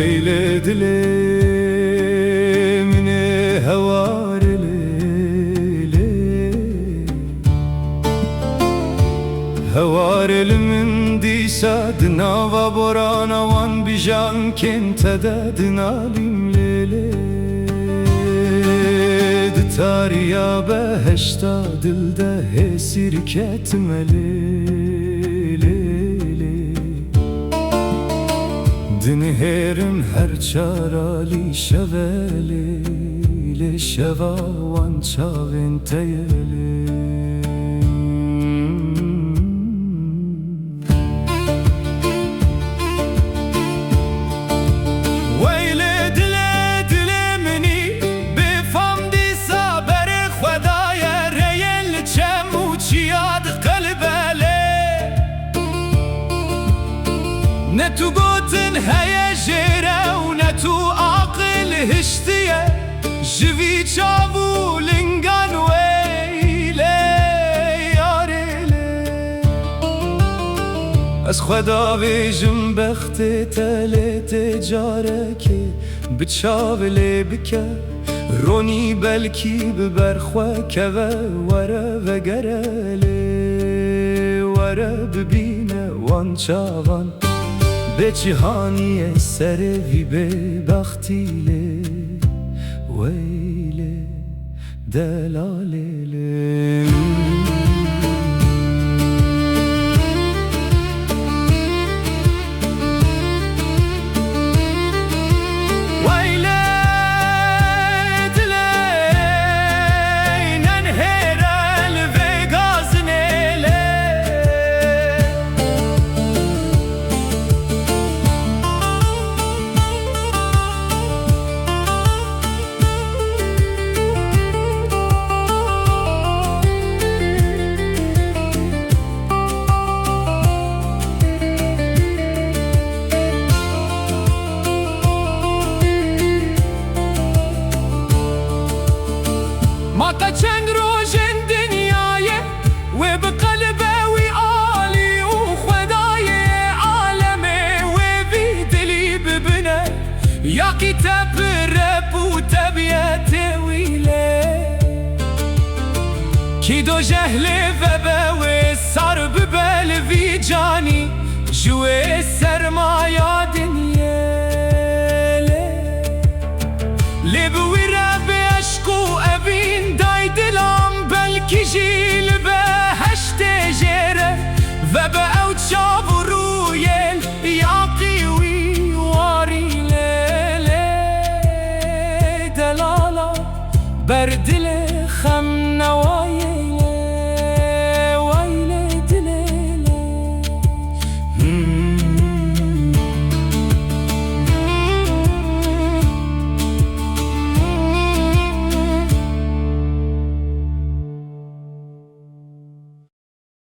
ويل دلي من هوار ليلي هوار من دي سادنا وبرانا وان بجان كنت دادنا ليلي دتاريا بهشتا دلده هسير كتملي دنهرم هر چارالی شوالی لشوا وان چاوین تیلی ویل دل دل منی بفهم دیسا بر خدای ریل چمو چیاد قلبله نتو گوتن هيا جيرا ونتو عقل هشتيا جوي چاوو لنگان ويلي ياريلي از خدا بيجم بخت تالي تجاركي بچاولي بكا روني بلكي ببرخوا كوا ورا وگرالي ورا ببينا وان چاوان به جهانی سروی به بختیله ویله دلالیله ماتا چند روزن دنیای و بقلبه وی عالی و خدای عالمه و بی دلی ببنه یا کتاب رب و طبیعت ویله کی دو جهل و به سر ببل وی جانی جوه سرمایا دنیاله لبوی رب عشقو ابین دای دلم بلکی جیل به هشت جره و به